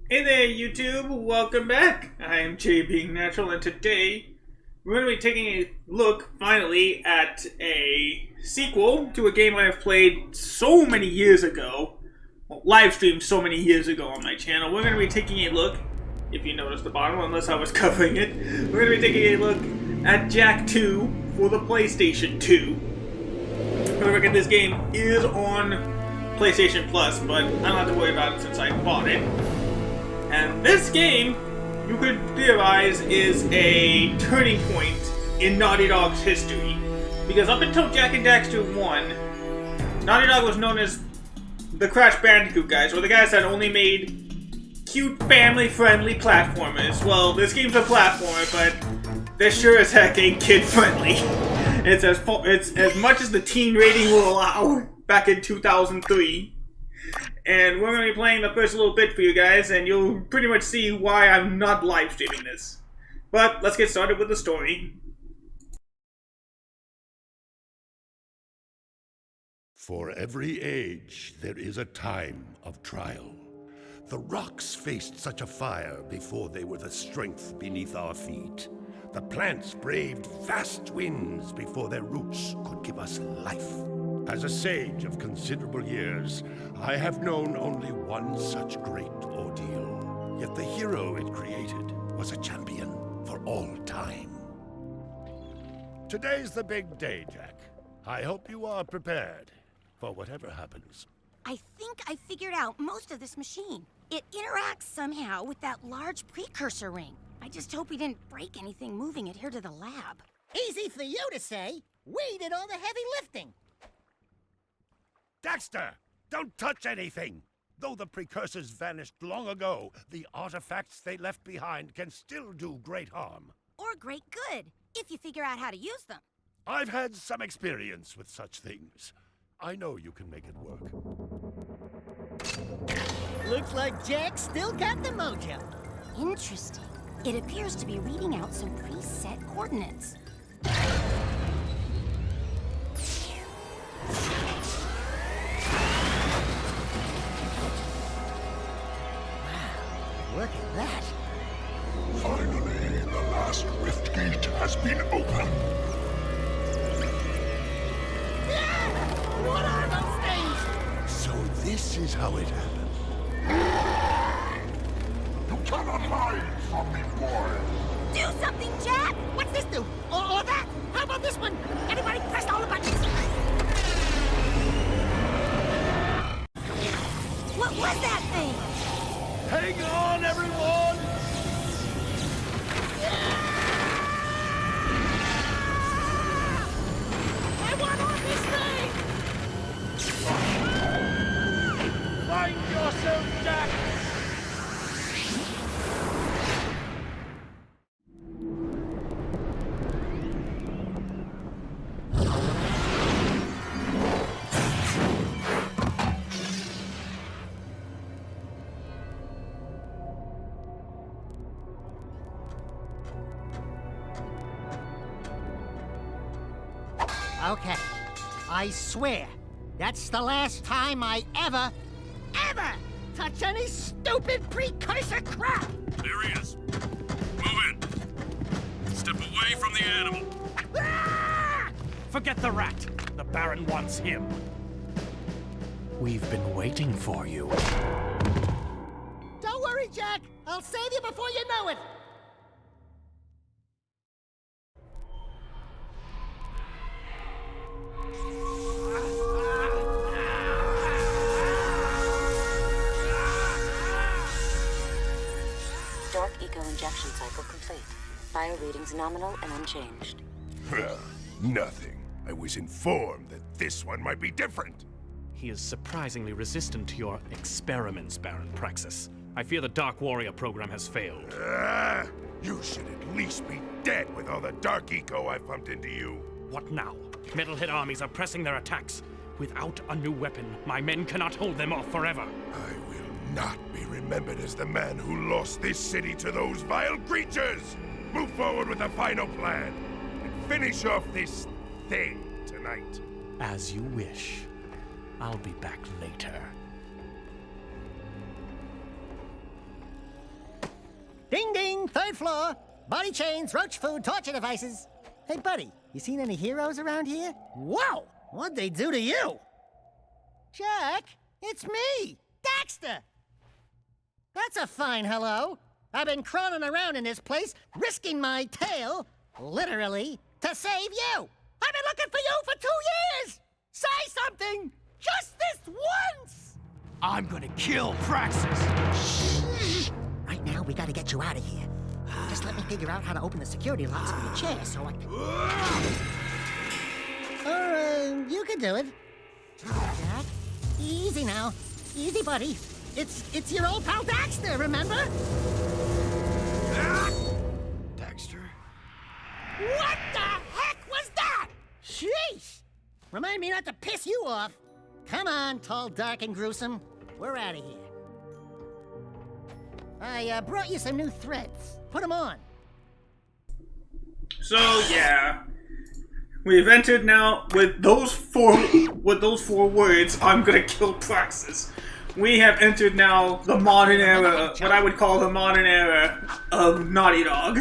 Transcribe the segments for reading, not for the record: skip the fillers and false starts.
Hey there, YouTube! Welcome back! I am Jay Being Natural, and today we're going to be taking a look, finally, at a sequel to a game I've played so many years ago. Well, live streamed so many years ago on my channel. We're going to be taking a look, if you notice the bottom, unless I was covering it, we're going to be taking a look at Jak II for the PlayStation 2. Remember, this game is on PlayStation Plus, but I don't have to worry about it since I bought it. And this game, you could theorize, is a turning point in Naughty Dog's history. Because up until Jak and Daxter 1, Naughty Dog was known as the Crash Bandicoot guys, or the guys that only made cute, family-friendly platformers. Well, this game's a platformer, but this sure as heck ain't kid-friendly. It's as much as the teen rating will allow back in 2003. And we're going to be playing the first little bit for you guys, and you'll pretty much see why I'm not live streaming this. But let's get started with the story. For every age, there is a time of trial. The rocks faced such a fire before they were the strength beneath our feet. The plants braved vast winds before their roots could give us life. As a sage of considerable years, I have known only one such great ordeal. Yet the hero it created was a champion for all time. Today's the big day, Jak. I hope you are prepared for whatever happens. I think I figured out most of this machine. It interacts somehow with that large precursor ring. I just hope we didn't break anything moving it here to the lab. Easy for you to say. We did all the heavy lifting. Daxter! Don't touch anything! Though the precursors vanished long ago, the artifacts they left behind can still do great harm. Or great good, if you figure out how to use them. I've had some experience with such things. I know you can make it work. Looks like Jak still got the mojo. Interesting. It appears to be reading out some preset coordinates. Look at that. Finally, the last rift gate has been opened. What are those things? So this is how it happened. You cannot hide from me, boy. Do something, Jak! What's this do? Or that? How about this one? Everybody press all the buttons. What was that thing? Hang on, everyone! I want on this thing! Find yourself, Jak! Okay. I swear, that's the last time I ever touch any stupid precursor crap! There he is. Move in. Step away from the animal. Ah! Forget the rat. The Baron wants him. We've been waiting for you. Don't worry, Jak. I'll save you before you know it. Dark eco injection cycle complete. Bio readings nominal and unchanged. Well, nothing. I was informed that this one might be different. He is surprisingly resistant to your experiments, Baron Praxis. I fear the Dark Warrior program has failed. You should at least be dead with all the dark eco I've pumped into you. What now? Metalhead armies are pressing their attacks. Without a new weapon, my men cannot hold them off forever. I will not be remembered as the man who lost this city to those vile creatures! Move forward with the final plan, and finish off this thing tonight. As you wish. I'll be back later. Ding ding, 3rd floor. Body chains, roach food, torture devices. Hey, buddy, you seen any heroes around here? Whoa! What'd they do to you? Jack, it's me, Daxter. That's a fine hello. I've been crawling around in this place, risking my tail, literally, to save you. I've been looking for you for 2 years. Say something, just this once. I'm gonna kill Praxis. Shh. Right now, we gotta get you out of here. Just let me figure out how to open the security locks for your chair so I can... Or, you can do it. Jack, easy now. Easy, buddy. It's your old pal Daxter, remember? Daxter? What the heck was that? Sheesh! Remind me not to piss you off. Come on, tall, dark, and gruesome. We're out of here. I brought you some new threads. Put them on. So yeah, we've entered now with those four words. I'm gonna kill Praxis. We have entered now the modern era, what I would call the modern era of Naughty Dog.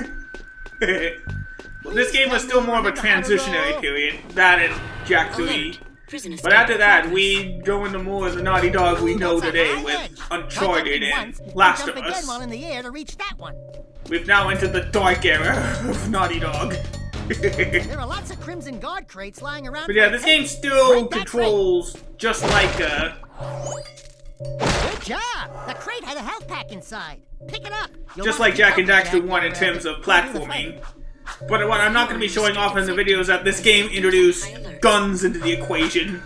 Well, this game was still more of a transitionary period, that and Jak II. But after that, we go into more of the Naughty Dog we know today with Uncharted and Last of Us. We've now entered the dark era of Naughty Dog. There are lots of Crimson Guard crates lying around. But yeah, this game still controls just like Good job! The crate had a health pack inside. Pick it up. Just like Jak and Daxter 1 in terms of platforming. But what I'm not going to be showing off in the video is that this game introduced guns into the equation.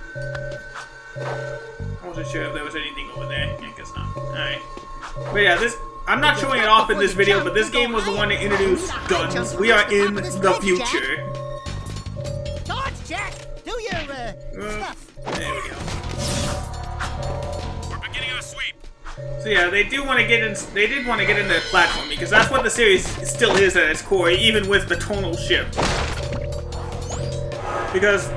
I wasn't sure if there was anything over there. I guess not. Alright. But yeah, I'm not showing it off in this video, but this game was the one to introduce guns. We are in the future. Dodge, Jack! Do your, stuff. There we go. We're beginning our sweep. So yeah, they did want to get into platform because that's what the series still is at its core, even with the tonal shift. Because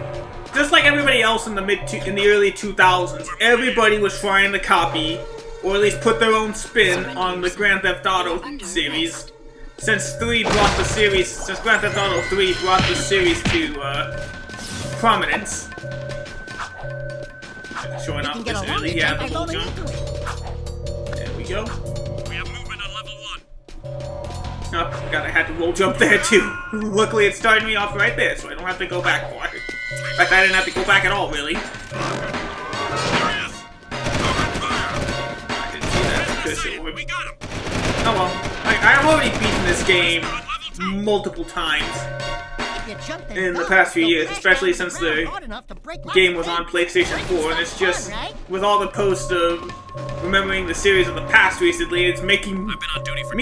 just like everybody else in the early 2000s, everybody was trying to copy or at least put their own spin on the Grand Theft Auto series. Since Grand Theft Auto 3 brought the series to prominence. Showing off this early, yeah, the whole jump. There we go. We have movement on level 1. Oh, God, I had to roll jump there too. Luckily, it started me off right there, so I don't have to go back for it. In fact, I didn't have to go back at all, really. I didn't see that. We got him. Oh well. I've already beaten this game multiple times in the past few years, especially since the game was on PlayStation 4, and it's just, with all the posts of remembering the series of the past recently, it's making me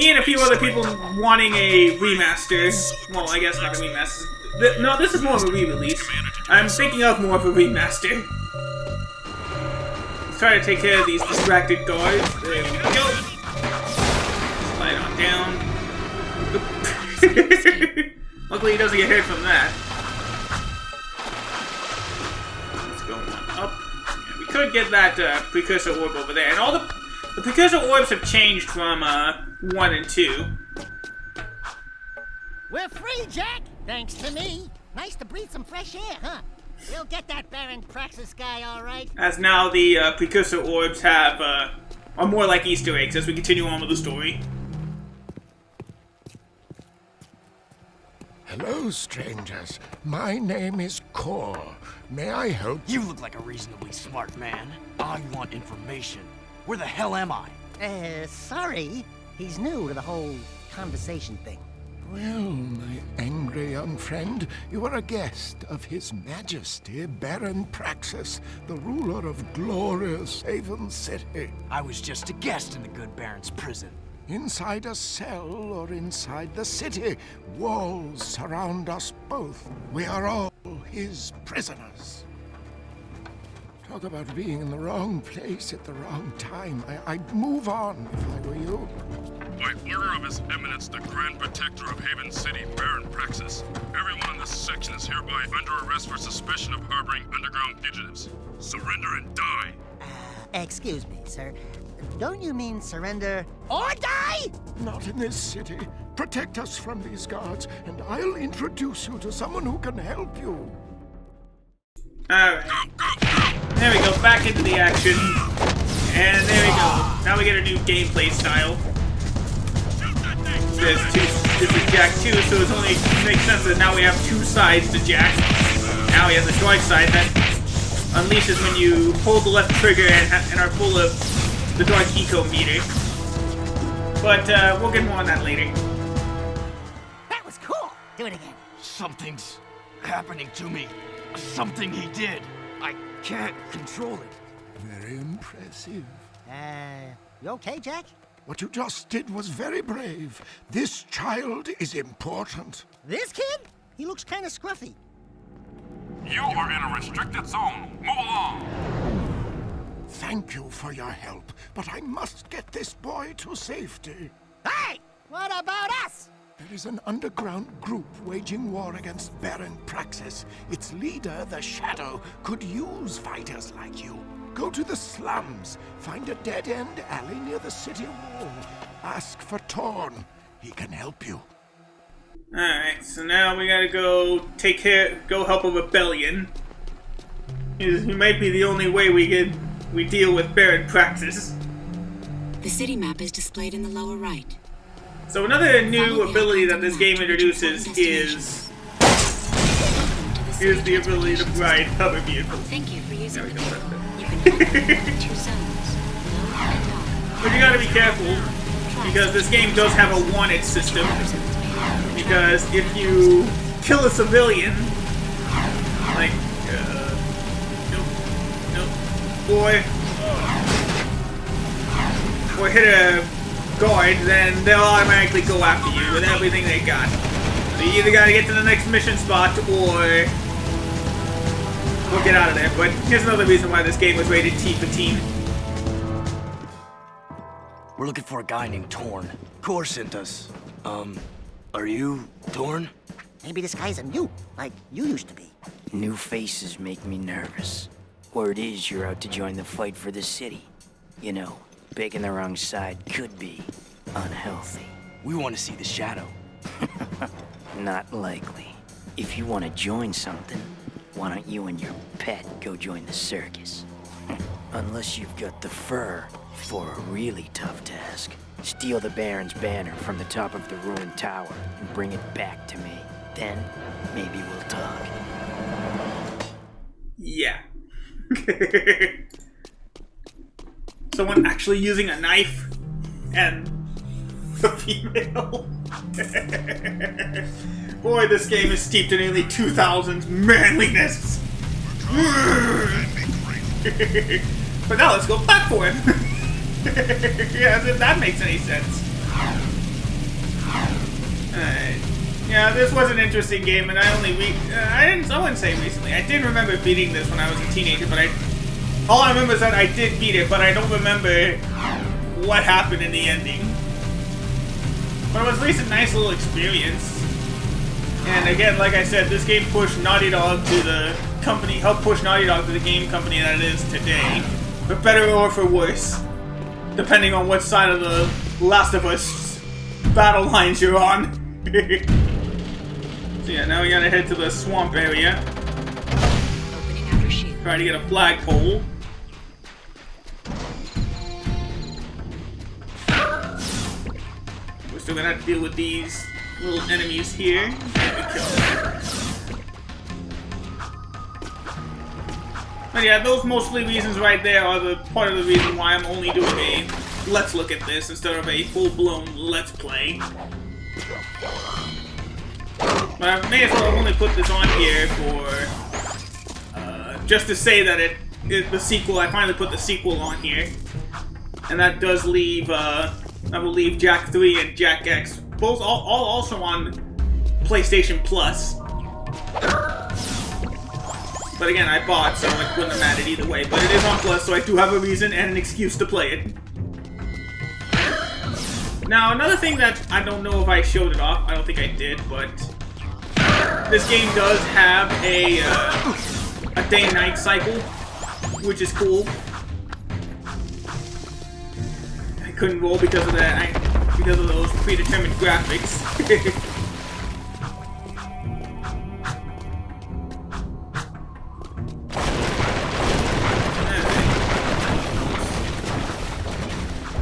and a few other people wanting a remaster. Well, I guess not a remaster. No, this is more of a re-release. I'm thinking of more of a remaster. Let's try to take care of these distracted guards. There we go. Slide on down. Luckily, he doesn't get hurt from that. Let's go one up. Yeah, we could get that precursor orb over there. And all the precursor orbs have changed from 1 and 2. We're free, Jack! Thanks to me. Nice to breathe some fresh air, huh? We'll get that Baron Praxis guy, all right. As now the precursor orbs have are more like Easter eggs as we continue on with the story. Hello, strangers. My name is Core. May I help you? You look like a reasonably smart man. I want information. Where the hell am I? Sorry. He's new to the whole conversation thing. Well, my angry young friend, you are a guest of His Majesty Baron Praxis, the ruler of glorious Haven City. I was just a guest in the good Baron's prison. Inside a cell or inside the city, walls surround us both. We are all his prisoners. Talk about being in the wrong place at the wrong time. I'd move on if I were you. By order of His Eminence, the Grand Protector of Haven City, Baron Praxis, everyone in this section is hereby under arrest for suspicion of harboring underground fugitives. Surrender and die! Excuse me, sir. don't you mean surrender or die? Not in this city. Protect us from these guards, and I'll introduce you to someone who can help you. Alright. There we go, back into the action. And there we go. Now we get a new gameplay style. This is Jak II, so it only makes sense that now we have two sides to Jak. Now he has a dark side that unleashes when you hold the left trigger and are full of the dark eco meter. But we'll get more on that later. That was cool. Do it again. Something's happening to me. Something he did. I can't control it. Very impressive. You okay, Jak? What you just did was very brave. This child is important. This kid? He looks kind of scruffy. You are in a restricted zone. Move along. Thank you for your help, but I must get this boy to safety. Hey! What about us? There is an underground group waging war against Baron Praxis. Its leader, the Shadow, could use fighters like you. Go to the slums, find a dead-end alley near the city wall. Ask for Torn. He can help you. Alright, so now we gotta go go help a rebellion. He might be the only way we deal with Baron Praxis. The city map is displayed in the lower right. So another new ability that this game introduces is the ability to ride hover vehicles. Thank you for using There we it. go. You can hover two zones, low and high. But you gotta be careful, because this game does have a wanted system. Because if you kill a civilian, like, or hit a guard, then they'll automatically go after you with everything they got. So you either gotta get to the next mission spot, or get out of there. But here's another reason why this game was rated T for teen. We're looking for a guy named Torn. Core sent us. Are you Torn? Maybe this guy's a new, like you used to be. New faces make me nervous. Word is you're out to join the fight for the city. You know, picking the wrong side could be unhealthy. We want to see the Shadow. Not likely. If you want to join something, why don't you and your pet go join the circus? Unless you've got the fur for a really tough task. Steal the Baron's banner from the top of the ruined tower and bring it back to me. Then, maybe we'll talk. Yeah. Someone actually using a knife and a female. Boy, this game is steeped in early 2000s manliness. But now let's go back for him. Yeah, as if that makes any sense. Yeah, this was an interesting game, and I wouldn't say recently. I did remember beating this when I was a teenager, but all I remember is that I did beat it, but I don't remember what happened in the ending. But it was at least a nice little experience. And again, like I said, this game pushed Naughty Dog to the company, helped push Naughty Dog to the game company that it is today. For better or for worse. Depending on what side of the Last of Us battle lines you're on. So yeah, now we gotta head to the swamp area. Try to get a flagpole. We're still gonna have to deal with these little enemies here. But yeah, those mostly reasons right there are the part of the reason why I'm only doing a let's look at this instead of a full-blown let's play. But I may as well only put this on here for just to say that it is the sequel. I finally put the sequel on here, and that does leave I will leave Jak III and Jak X both all also on PlayStation Plus. But again, I bought, so it wouldn't have mattered either way. But it is on Plus, so I do have a reason and an excuse to play it. Now, another thing that I don't know if I showed it off, I don't think I did, but this game does have a day and night cycle, which is cool. couldn't roll because of that. Because of those predetermined graphics.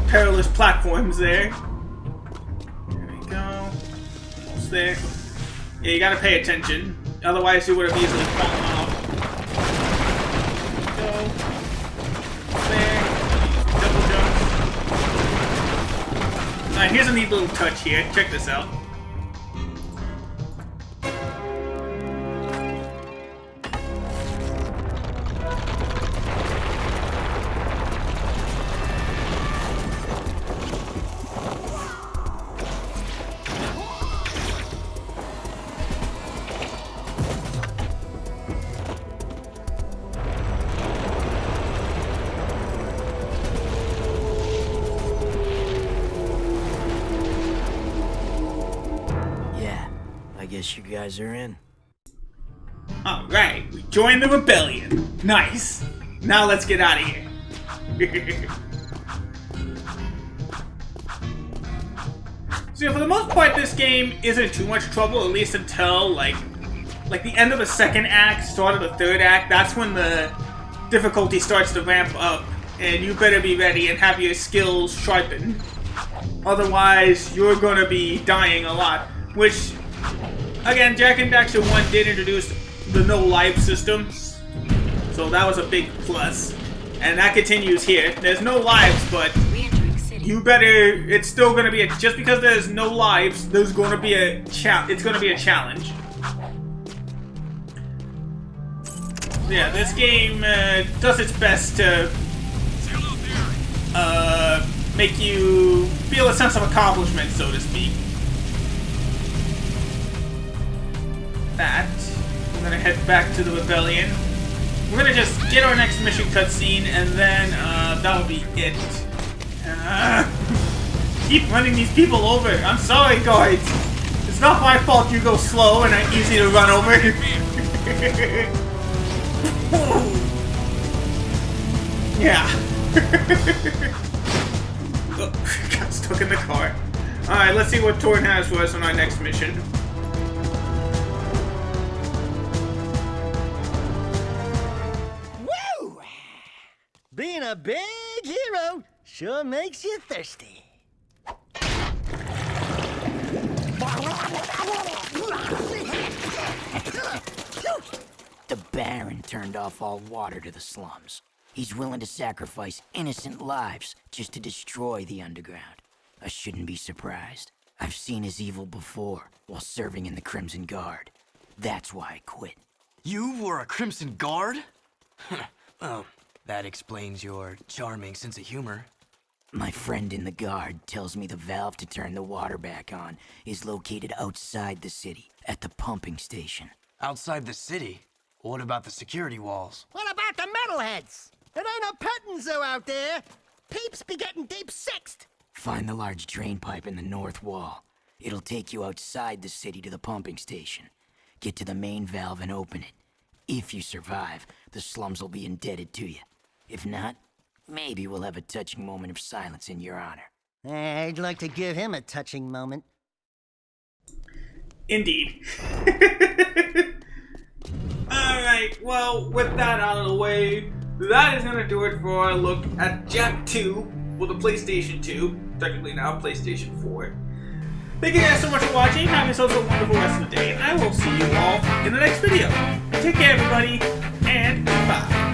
Perilous platforms there. There we go. Almost there. Yeah, you gotta pay attention. Otherwise, you would have easily fallen off. Go. There. Double jump. Alright, here's a neat little touch here. Check this out. I guess you guys are in. Alright, we joined the rebellion. Nice. Now let's get out of here. So yeah, for the most part, this game isn't too much trouble, at least until like the end of the second act, start of the third act. That's when the difficulty starts to ramp up, and you better be ready and have your skills sharpened. Otherwise, you're gonna be dying a lot. Which, again, Jak and Daxter 1 did introduce the no-life systems, so that was a big plus. And that continues here. There's no lives, but you better. It's still gonna be just because there's no lives. There's gonna be it's gonna be a challenge. Yeah, this game does its best to make you feel a sense of accomplishment, so to speak. That. We're gonna head back to the rebellion. We're gonna just get our next mission cutscene, and then that'll be it. Keep running these people over. I'm sorry, guards. It's not my fault you go slow and are easy to run over. Yeah. Oh, got stuck in the car. Alright, let's see what Torn has for us on our next mission. Woo! Being a big hero sure makes you thirsty. The Baron turned off all water to the slums. He's willing to sacrifice innocent lives just to destroy the underground. I shouldn't be surprised. I've seen his evil before while serving in the Crimson Guard. That's why I quit. You were a Crimson Guard? Well, that explains your charming sense of humor. My friend in the Guard tells me the valve to turn the water back on is located outside the city, at the pumping station. Outside the city? What about the security walls? What about the metalheads? It ain't a petting zoo out there. Peeps be getting deep-sixed. Find the large drain pipe in the north wall. It'll take you outside the city to the pumping station. Get to the main valve and open it. If you survive, the slums will be indebted to you. If not, maybe we'll have a touching moment of silence in your honor. I'd like to give him a touching moment. Indeed. Alright, well, with that out of the way, that is going to do it for our look at Jak II for the PlayStation 2, technically now PlayStation 4. Thank you guys so much for watching. Have yourselves a wonderful rest of the day, and I will see you all in the next video. Take care, everybody, and bye.